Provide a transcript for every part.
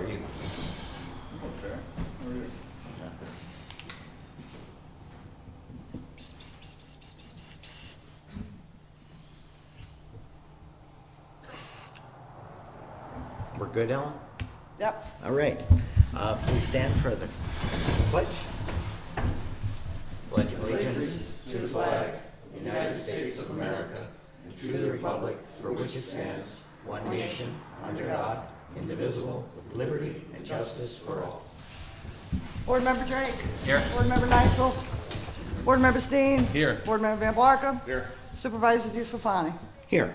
are you? Okay. How are you? We're good, Ellen? Yep. All right. Please stand for the pledge. Pledge allegiance to the flag of the United States of America and to the republic for which it stands, one nation, under God, indivisible, with liberty and justice for all. Board Member Drake. Here. Board Member Nysel. Board Member Steen. Here. Board Member Van Blarkum. Here. Supervisor DeSclafani. Here.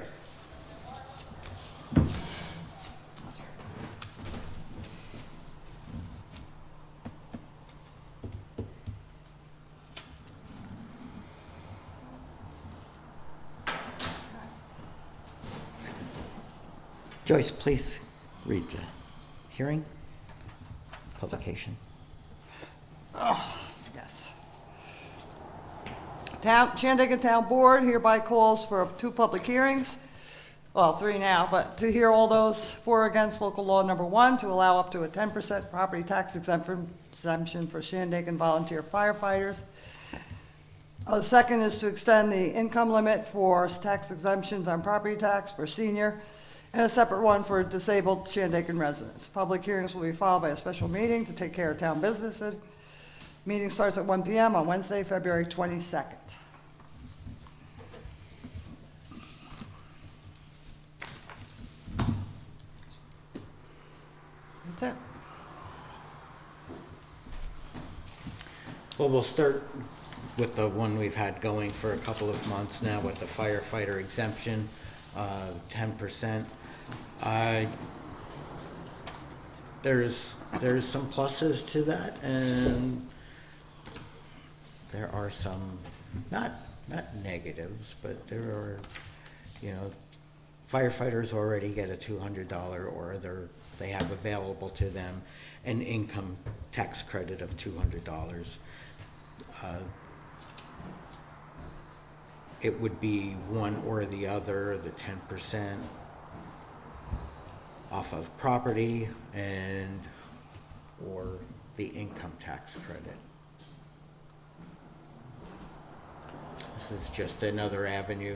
Joyce, please read the hearing, publication. Yes. Shandaken Town Board hereby calls for 2 public hearings, well, 3 now, but to hear all those for or against local law number 1 to allow up to a 10% property tax exemption for Shandaken volunteer firefighters. The second is to extend the income limit for tax exemptions on property tax for senior, and a separate one for disabled Shandaken residents. Public hearings will be followed by a special meeting to take care of town business. Meeting starts at 1 p.m. on Wednesday, February 22nd. That's it. Well, we'll start with the one we've had going for a couple of months now with the firefighter exemption, 10%. There's some pluses to that, and there are some not negatives, but there are, firefighters already get a $200 or they have available to them an income tax credit of $200. It would be one or the other, the 10% off of property or the income tax credit. This is just another avenue,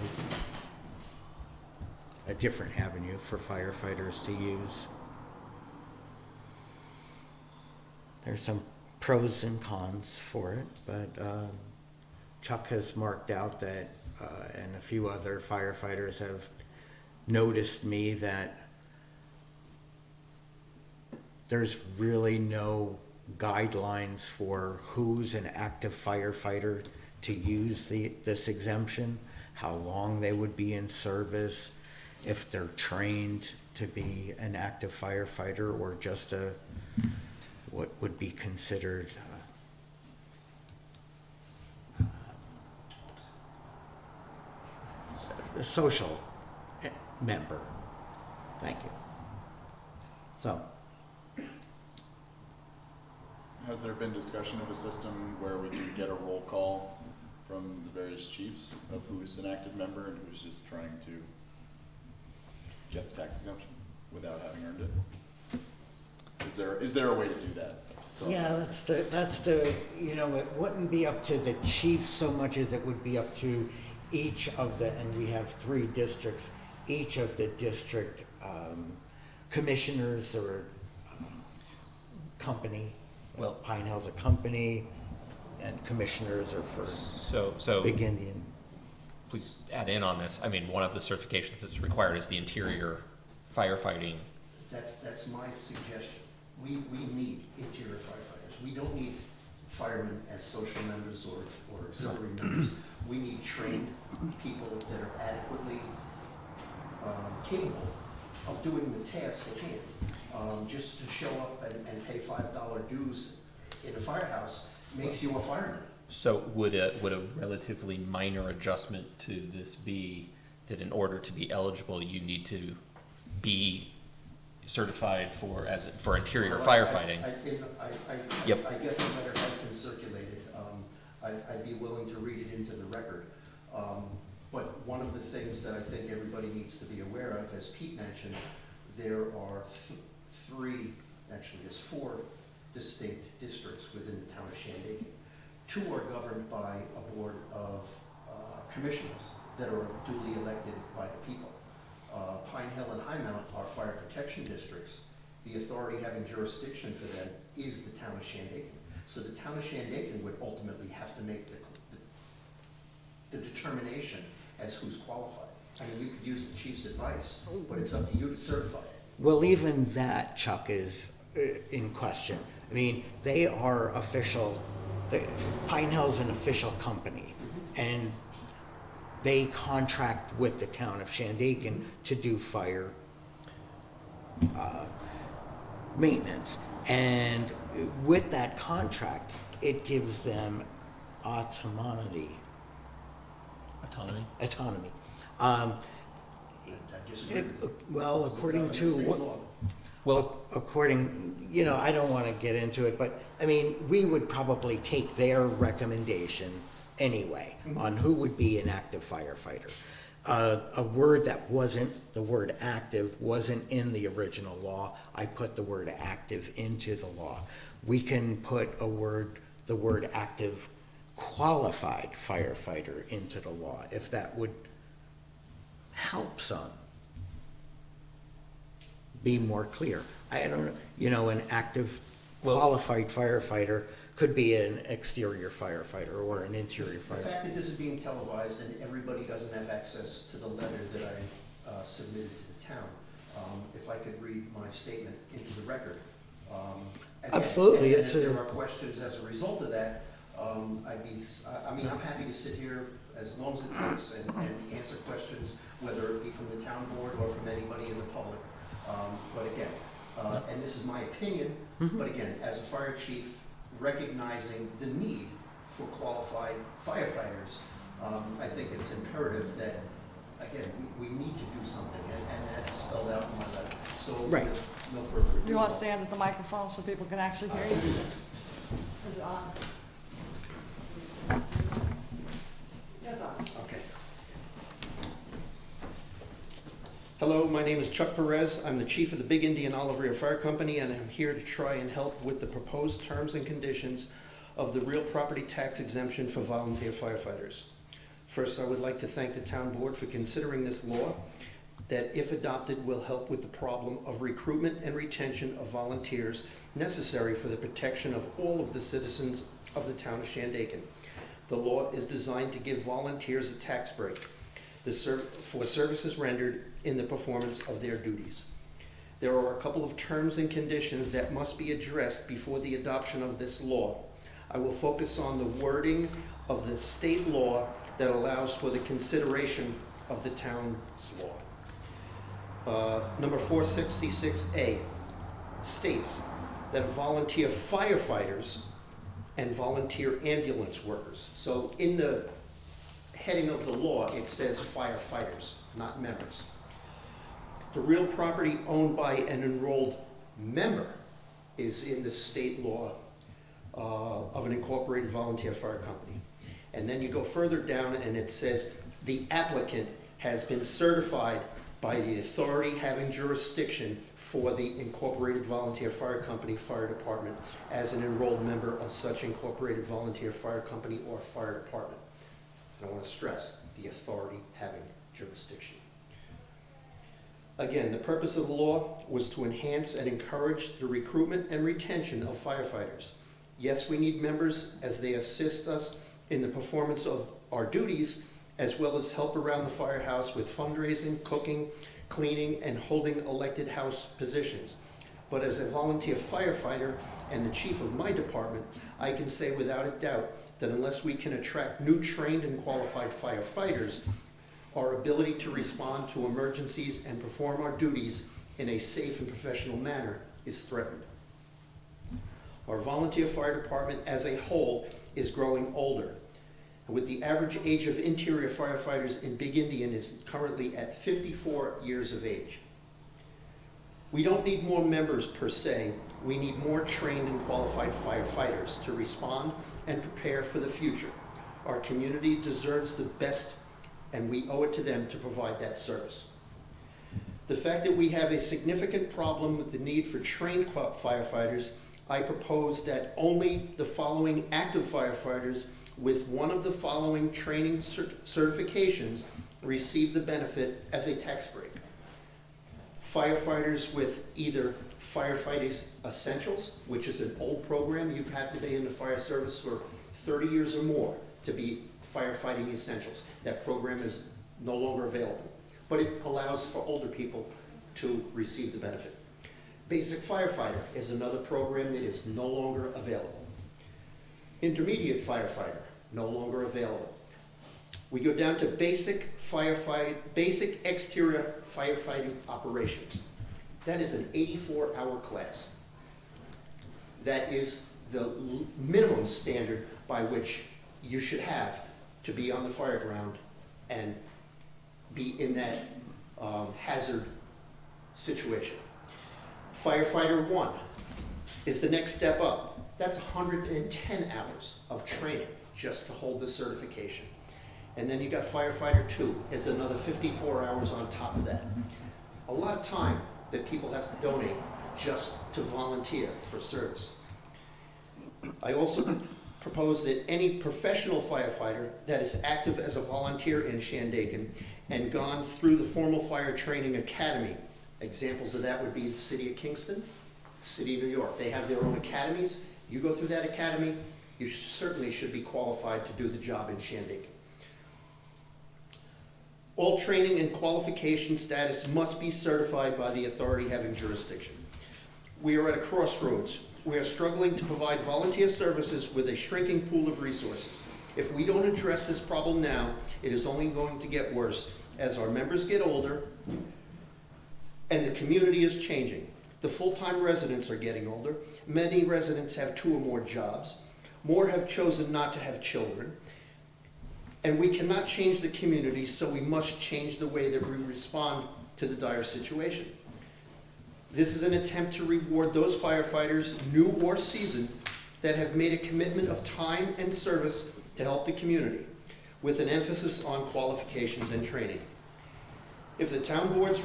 a different avenue for firefighters to use. There's some pros and cons for it, but Chuck has marked out that, and a few other firefighters have noticed me that there's really no guidelines for who's an active firefighter to use this exemption, how long they would be in service, if they're trained to be an active firefighter or just what would be considered a social member. Thank you. So, Has there been discussion of a system where we can get a roll call from the various chiefs of who's an active member and who's just trying to get the tax exemption without having earned it? Is there a way to do that? yeah, that's the, it wouldn't be up to the chief so much as it would be up to each of the, and we have 3 districts, each of the district commissioners or company. Well- Pine Hill's a company, and commissioners are for So Big Indian. please add in on this. I mean, one of the certifications that's required is the interior firefighting. That's my suggestion. We need interior firefighters. We don't need firemen as social members or auxiliary members. We need trained people that are adequately capable of doing the task at hand. Just to show up and pay $5 dues in a firehouse makes you a fireman. So would a relatively minor adjustment to this be that in order to be eligible, you need to be certified for interior firefighting? Yep. I guess a letter has been circulated. I'd be willing to read it into the record. But one of the things that I think everybody needs to be aware of, as Pete mentioned, there are 3 actually there's 4 distinct districts within the town of Shandaken. 2 are governed by a board of commissioners that are duly elected by the people. Pine Hill and High Mount are fire protection districts. The authority having jurisdiction for them is the town of Shandaken. So the town of Shandaken would ultimately have to make the determination as who's qualified. I mean, we could use the chief's advice, but it's up to you to certify it. Well, even that, Chuck, is in question. I mean, they are official, Pine Hill's an official company, and they contract with the town of Shandaken to do fire maintenance. And with that contract, it gives them autonomy. Autonomy. I disagree. Well, according to Same what, law. Well, according, you know, I don't want to get into it, but I mean, we would probably take their recommendation anyway on who would be an active firefighter. A word that wasn't, the word active wasn't in the original law. I put the word active into the law. We can put the word active qualified firefighter into the law if that would help some be more clear. I don't know, you know, an active qualified firefighter could be an exterior firefighter or an interior The firefighter. fact that this is being televised and everybody doesn't have access to the letter that I submitted to the town, if I could read my statement into the record. Again, Absolutely, and it's if a- there are questions as a result of that, I'm happy to sit here as long as it takes and answer questions, whether it be from the town board or from anybody in the public. But again, and this is my opinion, but again, as a fire chief, recognizing the need for qualified firefighters, I think it's imperative that, again, we need to do something, and that's spelled out in my letter. So, Right. with no further ado. Do you want to stand at the microphone so people can actually hear you? Is it on? Yeah, it's on. Okay. Hello, my name is Chuck Perez. I'm the chief of the Big Indian Olive Rear Fire Company, and I'm here to try and help with the proposed terms and conditions of the real property tax exemption for volunteer firefighters. First, I would like to thank the town board for considering this law that, if adopted, will help with the problem of recruitment and retention of volunteers necessary for the protection of all of the citizens of the town of Shandaken. The law is designed to give volunteers a tax break for services rendered in the performance of their duties. There are a couple of terms and conditions that must be addressed before the adoption of this law. I will focus on the wording of the state law that allows for the consideration of the town's law. Number 466A states that volunteer firefighters and volunteer ambulance workers. So in the heading of the law, it says firefighters, not members. The real property owned by an enrolled member is in the state law of an incorporated volunteer fire company. And then you go further down and it says the applicant has been certified by the authority having jurisdiction for the incorporated volunteer fire company, fire department, as an enrolled member of such incorporated volunteer fire company or fire department. And I want to stress the authority having jurisdiction. Again, the purpose of the law was to enhance and encourage the recruitment and retention of firefighters. Yes, we need members as they assist us in the performance of our duties, as well as help around the firehouse with fundraising, cooking, cleaning, and holding elected house positions. But as a volunteer firefighter and the chief of my department, I can say without a doubt that unless we can attract new trained and qualified firefighters, our ability to respond to emergencies and perform our duties in a safe and professional manner is threatened. Our volunteer fire department as a whole is growing older. With the average age of interior firefighters in Big Indian is currently at 54 years of age. We don't need more members per se, we need more trained and qualified firefighters to respond and prepare for the future. Our community deserves the best, and we owe it to them to provide that service. The fact that we have a significant problem with the need for trained firefighters, I propose that only the following active firefighters with one of the following training certifications receive the benefit as a tax break. Firefighters with either Firefighting Essentials, which is an old program. You've had to be in the fire service for 30 years or more to be Firefighting Essentials. That program is no longer available, but it allows for older people to receive the benefit. Basic Firefighter is another program that is no longer available. Intermediate Firefighter, no longer available. We go down to basic exterior firefighting operations. That is an 84-hour class. That is the minimum standard by which you should have to be on the fire ground and be in that hazard situation. Firefighter 1 is the next step up. That's 110 hours of training just to hold the certification. And then you got Firefighter 2 is another 54 hours on top of that. A lot of time that people have to donate just to volunteer for service. I also propose that any professional firefighter that is active as a volunteer in Shandaken and gone through the formal fire training academy, examples of that would be the City of Kingston, City of New York. They have their own academies. You go through that academy, you certainly should be qualified to do the job in Shandaken. All training and qualification status must be certified by the authority having jurisdiction. We are at a crossroads. We are struggling to provide volunteer services with a shrinking pool of resources. If we don't address this problem now, it is only going to get worse as our members get older and the community is changing. The full-time residents are getting older. Many residents have 2 or more jobs. More have chosen not to have children. And we cannot change the community, so we must change the way that we respond to the dire situation. This is an attempt to reward those firefighters, new or seasoned, that have made a commitment of time and service to help the community, with an emphasis on qualifications and training. It is the town board's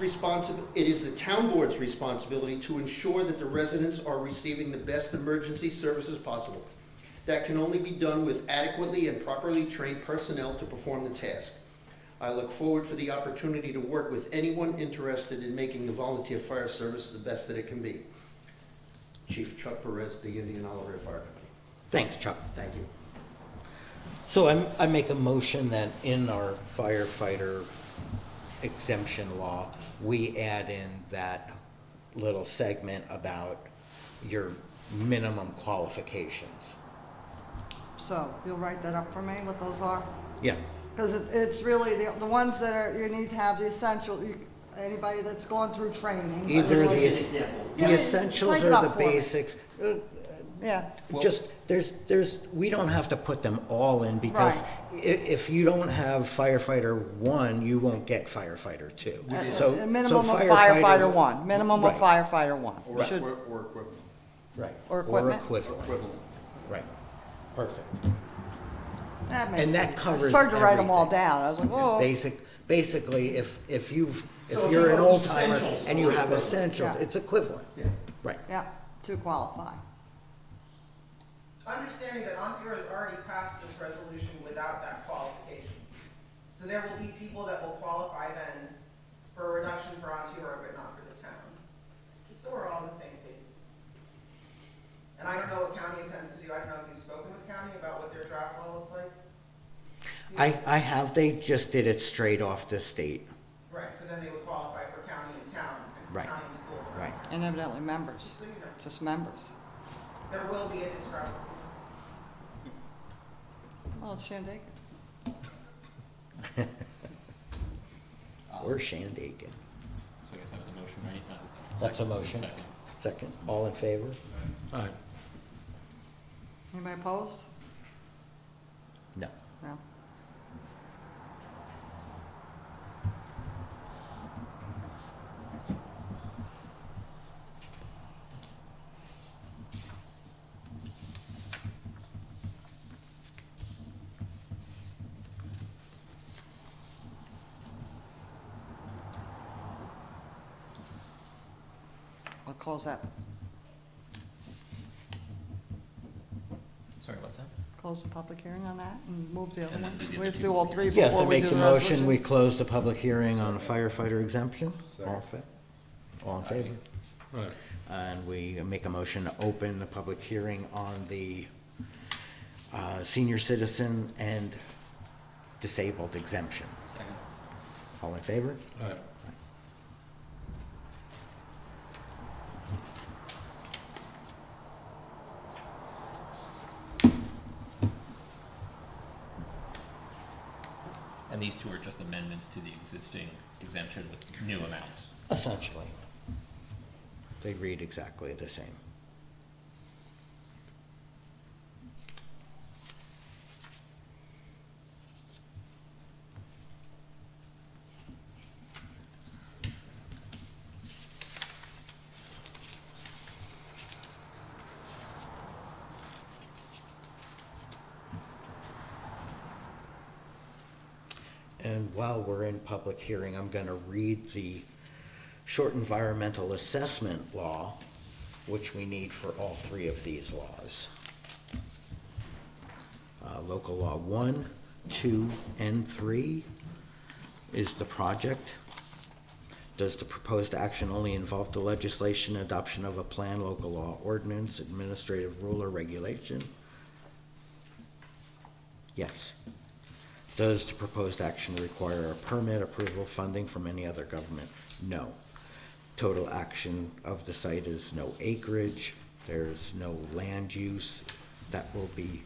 responsibility to ensure that the residents are receiving the best emergency services possible. That can only be done with adequately and properly trained personnel to perform the task. I look forward for the opportunity to work with anyone interested in making the volunteer fire service the best that it can be. Chief Chuck Perez, the Indian Olive Fire Company. Thanks, Chuck. Thank you. So I make a motion that in our firefighter exemption law, we add in that little segment about your minimum qualifications. So you'll write that up for me, what those are? Yeah, Because it's really the ones that are, you need to have the essential, anybody that's gone through training. either Like an the example. Yeah, essentials type it or up the for me. basics. Yeah, Just, we don't have to put them all in because if you don't have firefighter 1, you won't get firefighter 2. So a minimum of firefighter 1, minimum of Right. firefighter 1. Or Should- equivalent. Right. Or equipment? Equivalent. Right. Perfect. That makes And that sense. covers I started to write them all everything. down, I was like, whoa. Basically, if So if you're you an go old timer essentials, and you it's have equivalent. essentials, Yeah. it's equivalent. Yeah. Right. Yeah, to qualify. Understanding that Ontario has already passed this resolution without that qualification. So there will be people that will qualify then for a reduction for Ontario, but not for the town. Just so we're all on the same page. And I don't know what county intends to do. I don't know if you've spoken with county about what their draft law looks like. I have, they just did it straight off the state. Right, so then they would qualify for county and town, and Right. county and school. Right. And evidently members, Just so you know, just members. there will be a discrepancy. Well, it's Shandaken. Or Shandaken. So I guess that was a motion, right? That's a Second, motion. second. Second, all in favor? Aye. Anybody opposed? No. No. close that, Sorry, what's that? close the public hearing on that and move the other And then ones. do the We have other to two do all public three hearings. Yes, I before we make do the the motion, we resolutions. close the public hearing on the firefighter exemption. All in Second. all in favor? And we make a motion to open the public hearing on the senior citizen and disabled exemption. Second. All in favor? And these two are just amendments to the existing exemption with new amounts. Essentially. They read exactly the same. And while we're in public hearing, I'm going to read the short environmental assessment law, which we need for all three of these laws. Local law 1, 2, and 3 is the project. Does the proposed action only involve the legislation, adoption of a plan, local law, ordinance, administrative rule, or regulation? Yes. Does the proposed action require a permit, approval, funding from any other government? No. Total action of the site is no acreage. There's no land use that will be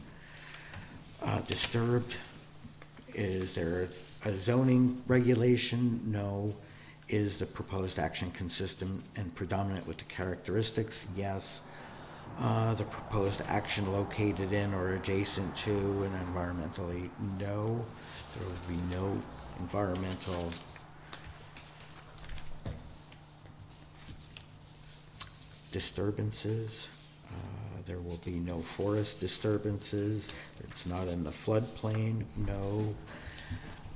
disturbed. Is there a zoning regulation? No. Is the proposed action consistent and predominant with the characteristics? Yes. The proposed action located in or adjacent to an environmentally? No. There will be no environmental disturbances. There will be no forest disturbances. It's not in the floodplain. No.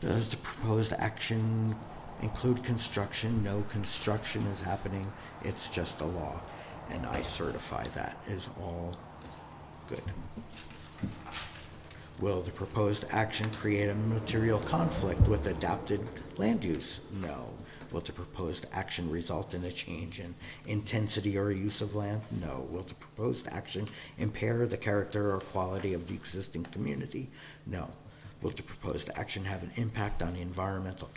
Does the proposed action include construction? No, construction is happening. It's just a law. And I certify that is all good. Will the proposed action create a material conflict with adapted land use? No. Will the proposed action result in a change in intensity or use of land? No. Will the proposed action impair the character or quality of the existing community? No. Will the proposed action have an impact on the environmental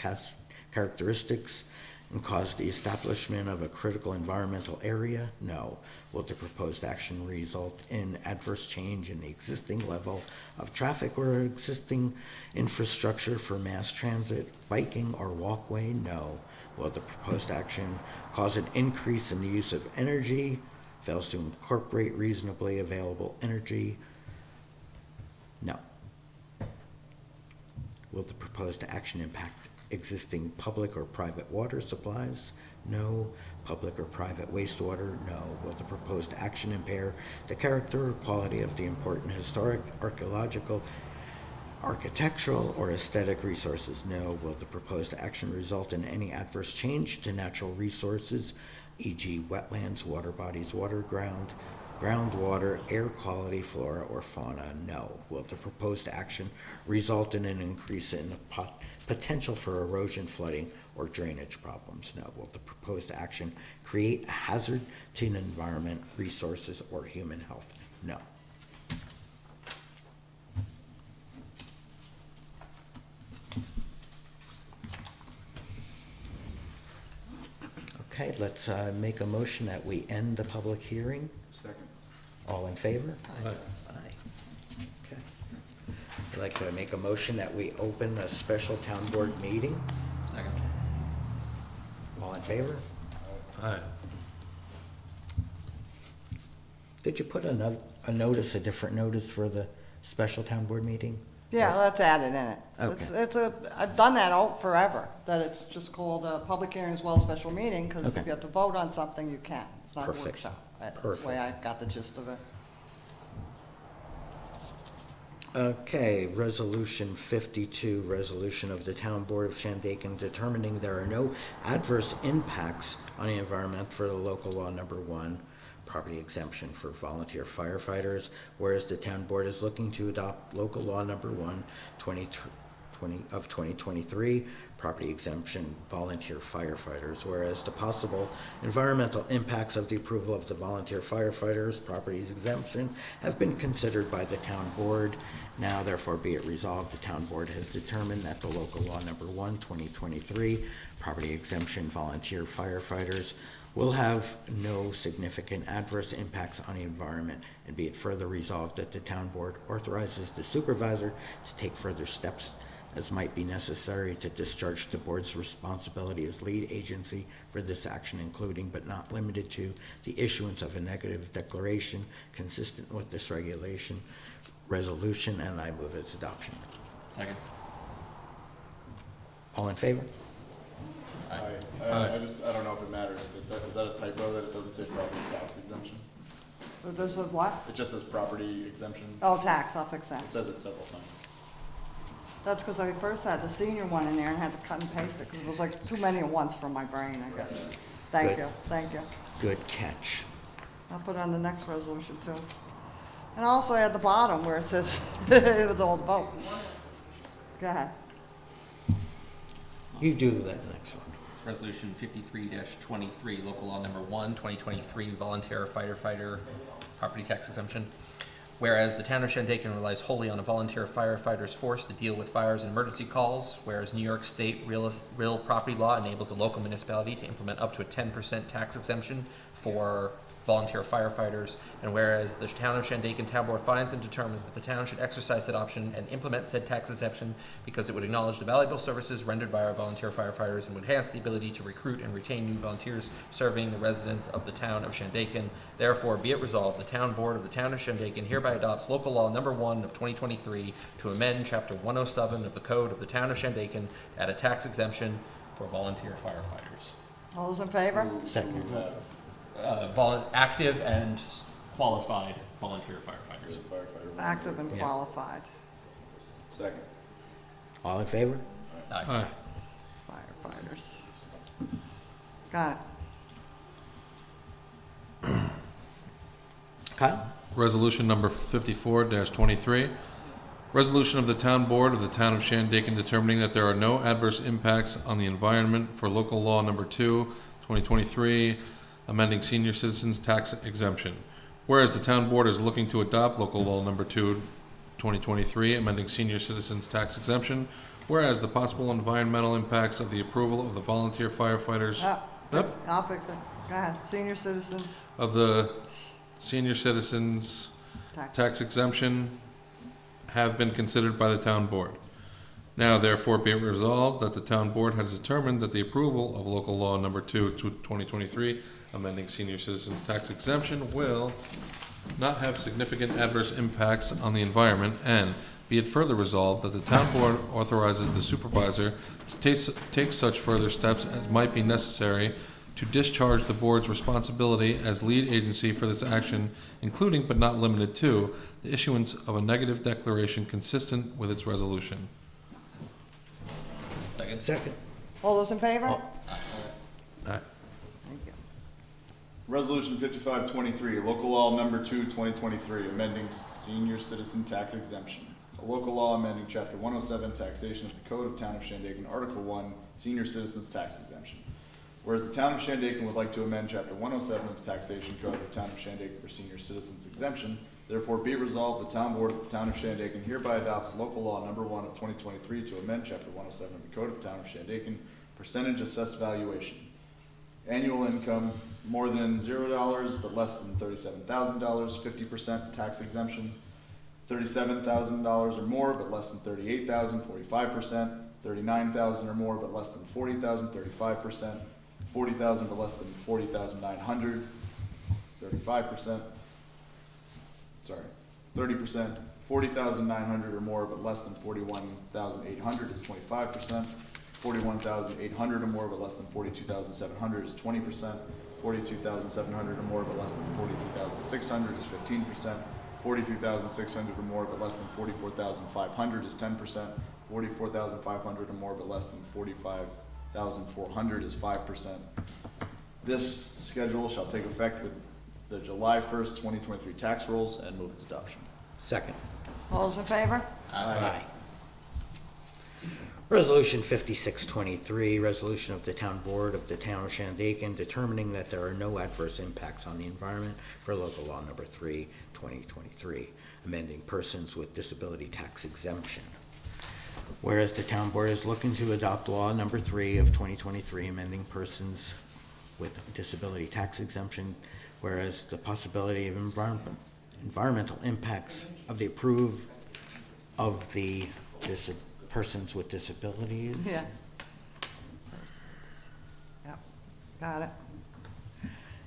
characteristics and cause the establishment of a critical environmental area? No. Will the proposed action result in adverse change in the existing level of traffic or existing infrastructure for mass transit, biking, or walkway? No. Will the proposed action cause an increase in the use of energy, fails to incorporate reasonably available energy? No. Will the proposed action impact existing public or private water supplies? No. Public or private wastewater? No. Will the proposed action impair the character or quality of the important historic, archaeological, architectural, or aesthetic resources? No. Will the proposed action result in any adverse change to natural resources, e.g. wetlands, water bodies, water ground, groundwater, air quality, flora, or fauna? No. Will the proposed action result in an increase in the potential for erosion, flooding, or drainage problems? No. Will the proposed action create a hazard to an environment, resources, or human health? No. Okay, let's make a motion that we end the public hearing. Second. All in favor? Aye. Okay. I'd like to make a motion that we open a special town board meeting. Second. All in favor? Aye. Did you put a notice, a different notice for the special town board meeting? Yeah, let's add it in it. Okay. I've done that all forever, that it's just called a public hearing as well as special meeting, because Okay. if you have to vote on something, you can. It's not a Perfect. workshop. That's the way I got the gist of it. Okay, Resolution 52, resolution of the Town Board of Shandaken determining there are no adverse impacts on the environment for the local law number 1, property exemption for volunteer firefighters, whereas the Town Board is looking to adopt local law number 1, 2023, property exemption volunteer firefighters, whereas the possible environmental impacts of the approval of the volunteer firefighters properties exemption have been considered by the Town Board. Now therefore be it resolved, the Town Board has determined that the local law number 1, 2023, property exemption volunteer firefighters will have no significant adverse impacts on the environment, and be it further resolved that the Town Board authorizes the supervisor to take further steps as might be necessary to discharge the board's responsibility as lead agency for this action, including but not limited to the issuance of a negative declaration consistent with this resolution, and I move its adoption. Second. All in favor? I don't know if it matters, but is that a typo that it doesn't say property tax exemption? So this is what? It just says property exemption. Oh, tax, I'll fix that. It says it several times. That's because I first had the senior one in there and had to cut and paste it, because it was like too many at once for my brain, I guess. Thank Good. you, thank you. Good catch. I'll put it on the next resolution too. And also at the bottom where it says, it was all the vote. Go ahead. You do that next one. Resolution 53-23, local law number 1, 2023, volunteer firefighter property tax exemption. Whereas the town of Shandaken relies wholly on a volunteer firefighters force to deal with fires and emergency calls, whereas New York State real property law enables a local municipality to implement up to a 10% tax exemption for volunteer firefighters, and whereas the town of Shandaken Town Board finds and determines that the town should exercise that option and implement said tax exemption because it would acknowledge the valuable services rendered by our volunteer firefighters and would enhance the ability to recruit and retain new volunteers serving the residents of the town of Shandaken. Therefore, be it resolved, the Town Board of the town of Shandaken hereby adopts local law number 1 of 2023 to amend chapter 107 of the code of the town of Shandaken to add a tax exemption for volunteer firefighters. All those in favor? Second. Active and qualified volunteer firefighters. Firefighter. Active and Yeah. qualified Second. All in favor? Aye. firefighters. Got it. Kyle? Resolution number 54-23, resolution of the Town Board of the Town of Shandaken determining that there are no adverse impacts on the environment for local law number 2, 2023, amending senior citizens tax exemption. Whereas the Town Board is looking to adopt local law number 2, 2023, amending senior citizens tax exemption. Whereas the possible environmental impacts of the approval of the volunteer firefighters I'll fix it. Go ahead. Senior citizens of the senior citizens tax. tax exemption have been considered by the Town Board. Now therefore be it resolved that the Town Board has determined that the approval of local law number 2, 2023, amending senior citizens tax exemption will not have significant adverse impacts on the environment, and be it further resolved that the Town Board authorizes the supervisor to take such further steps as might be necessary to discharge the board's responsibility as lead agency for this action, including but not limited to the issuance of a negative declaration consistent with its resolution. Second. Second. All those in favor? Oh. Thank you. Resolution 55-23, local law number 2, 2023, amending senior citizen tax exemption. A local law amending chapter 107, taxation of the code of town of Shandaken, article 1, senior citizens tax exemption. Whereas the town of Shandaken would like to amend chapter 107 of the taxation code of town of Shandaken for senior citizens exemption, therefore be resolved, the town board of the town of Shandaken hereby adopts local law number 1 of 2023 to amend chapter 107 of the code of town of Shandaken, percentage assessed valuation. Annual income more than $0 but less than $37,000, 50% tax exemption. $37,000 or more but less than $38,000, 45%. $39,000 or more but less than $40,000, 35%. $40,000 but less than $40,900, 35%. Sorry, 30%. $40,900 or more but less than $41,800 is 25%. $41,800 or more but less than $42,700 is 20%. $42,700 or more but less than $43,600 is 15%. 42,600 or more but less than 44,500 is 10%. 44,500 or more but less than 45,400 is 5%. This schedule shall take effect with the July 1st, 2023 tax rolls and move its adoption. Second. All those in favor? Aye. Resolution 5623, resolution of the Town Board of the Town of Shandaken determining that there are no adverse impacts on the environment for local law number 3, 2023, amending persons with disability tax exemption. Whereas the Town Board is looking to adopt law number 3 of 2023, amending persons with disability tax exemption, whereas the possibility of environmental impacts of the persons with disabilities. Yeah. Yep, got it.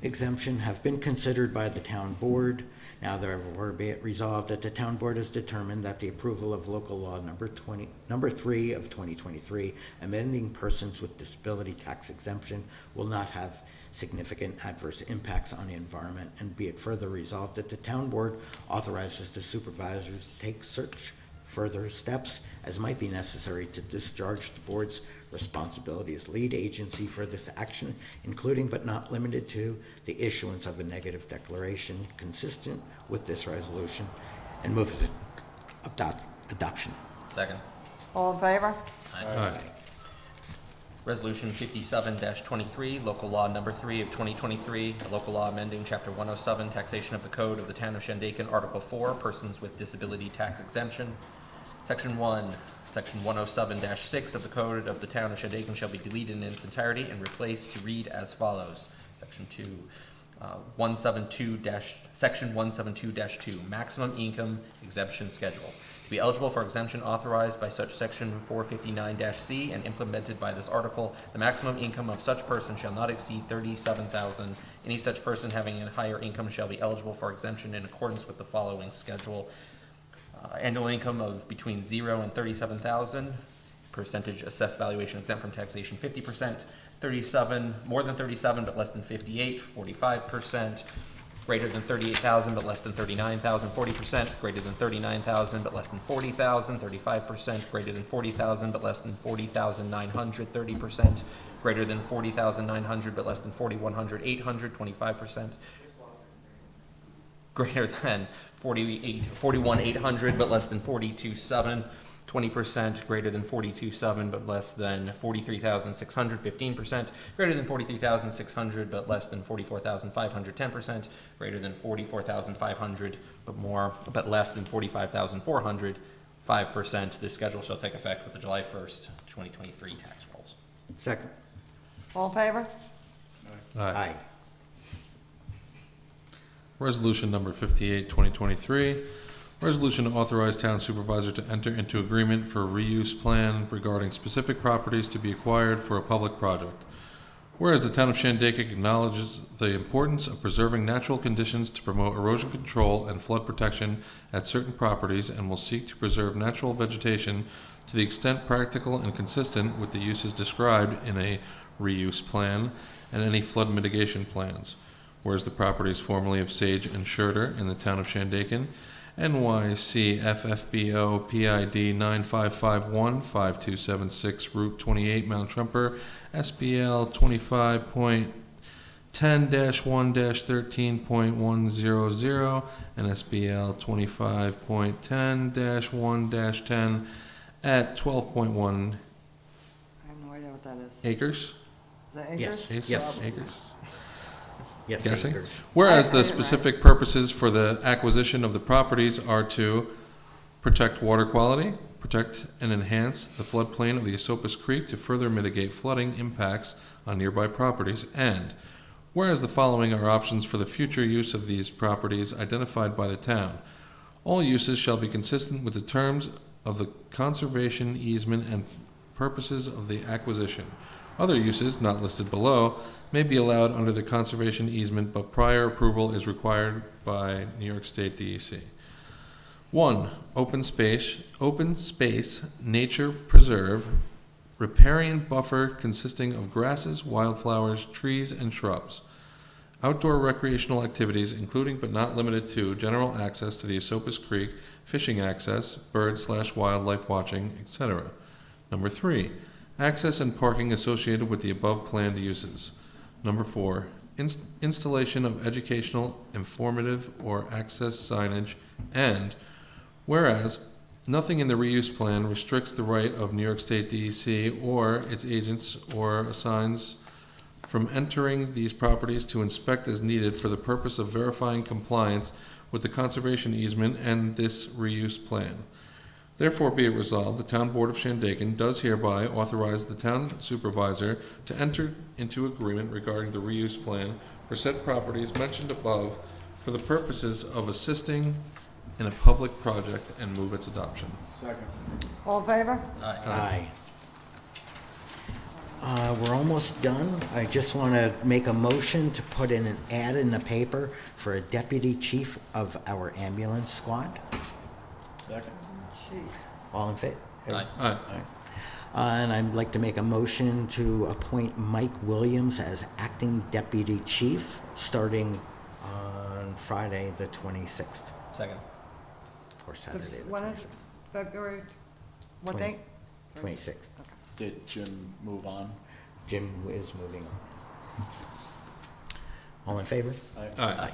Exemption have been considered by the Town Board. Now therefore be it resolved that the Town Board has determined that the approval of local law number 3 of 2023, amending persons with disability tax exemption, will not have significant adverse impacts on the environment, and be it further resolved that the Town Board authorizes the supervisors to take such further steps as might be necessary to discharge the board's responsibility as lead agency for this action, including but not limited to the issuance of a negative declaration consistent with this resolution, and move its adoption. Second. All in favor? Aye. Resolution 57-23, local law number 3 of 2023, a local law amending Chapter 107, taxation of the Code of the Town of Shandaken, Article 4, persons with disability tax exemption. Section 1, Section 107-6 of the Code of the Town of Shandaken shall be deleted in its entirety and replaced to read as follows. Section 2, Section 172-2, maximum income exemption schedule. To be eligible for exemption authorized by such Section 459-C and implemented by this article, the maximum income of such person shall not exceed $37,000. Any such person having a higher income shall be eligible for exemption in accordance with the following schedule. Annual income of between 0 and 37,000, percentage assessed valuation exempt from taxation 50%, 37, more than 37 but less than 58, 45%, greater than 38,000 but less than 39,000, 40%, greater than 39,000 but less than 40,000, 35%, greater than 40,000 but less than 40,900, 30%, greater than 40,900 but less than 4,100, 800, 25%. Greater than 41,800 but less than 42,700, 20%, greater than 42,700 but less than 43,600, 15%, greater than 43,600 but less than 44,500, 10%, greater than 44,500 but more but less than 45,400, 5%. This schedule shall take effect with the July 1st, 2023 tax rolls. Second. All in favor? Aye. Resolution number 58, 2023. Resolution to authorize town supervisor to enter into agreement for a reuse plan regarding specific properties to be acquired for a public project. Whereas the town of Shandaken acknowledges the importance of preserving natural conditions to promote erosion control and flood protection at certain properties, and will seek to preserve natural vegetation to the extent practical and consistent with the uses described in a reuse plan and any flood mitigation plans. Whereas the properties formerly of Sage and Schurter in the town of Shandaken, NYC FFBO PID 9551-5276 Route 28 Mount Tremper SBL 25.10-1-13.100 and SBL 25.10-1-10 at 12.1 I have no idea what that is. acres. Is that acres? Yes. Yes, acres. Yes, Guessing. acres. Whereas I the didn't write. specific purposes for the acquisition of the properties are to protect water quality, protect and enhance the floodplain of the Esopus Creek to further mitigate flooding impacts on nearby properties, and whereas the following are options for the future use of these properties identified by the town. All uses shall be consistent with the terms of the conservation easement and purposes of the acquisition. Other uses, not listed below, may be allowed under the conservation easement, but prior approval is required by New York State DEC. 1. Open space, nature preserve, riparian buffer consisting of grasses, wildflowers, trees, and shrubs. outdoor recreational activities, including but not limited to general access to the Esopus Creek, fishing access, bird/wildlife watching, etc. Number 3, access and parking associated with the above planned uses. Number 4, installation of educational, informative, or access signage, and whereas nothing in the reuse plan restricts the right of New York State DEC or its agents or assigns from entering these properties to inspect as needed for the purpose of verifying compliance with the conservation easement and this reuse plan. Therefore be it resolved, the Town Board of Shandaken does hereby authorize the town supervisor to enter into agreement regarding the reuse plan for said properties mentioned above for the purposes of assisting in a public project and move its adoption. Second. All in favor? Aye. We're almost done. I just want to make a motion to put in an ad in the paper for a deputy chief of our ambulance squad. Second. All in favor? Aye. Aye. And I'd like to make a motion to appoint Mike Williams as acting deputy chief, starting on Friday, the 26th, Second. or Saturday, the When is 26th. February, what 20 date? 26th. Did Jim move on? Jim is moving on. All in favor? Aye.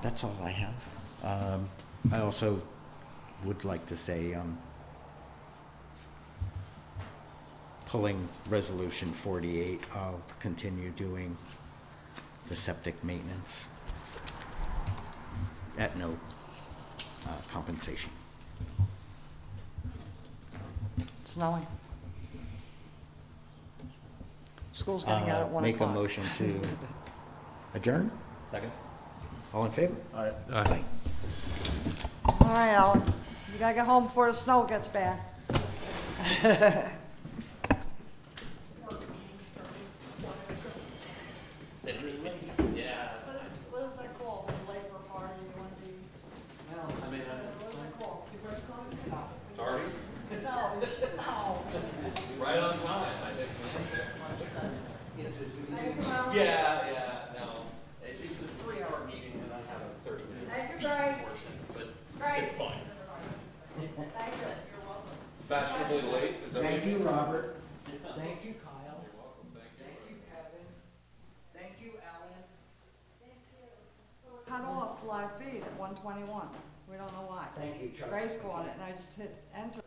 That's all I have. I also would like to say, pulling resolution 48, I'll continue doing the septic maintenance at no compensation. Snowing. School's getting out at 1 Make a o'clock. motion to adjourn. Second. All in favor? Aye. Aye. All right, Alan, you gotta get home before the snow gets bad. Yeah. What is that called, the labor party, you want to be? I mean, What's that called? Darby, No, no. right on time, I think. Hey, come on. Yeah, no. It's a 3-hour meeting and I have a 30-minute Nice speech surprise. portion, but Right. it's fine. Thank you. You're welcome. Fashionably late, is that Thank okay? you, Robert. Thank you, Kyle. You're welcome, thank you. Thank you, Kevin. Thank you, Alan. Cut off live feed at 1:21. We don't know why. Thank you, Chuck. Grace caught it and I just hit enter.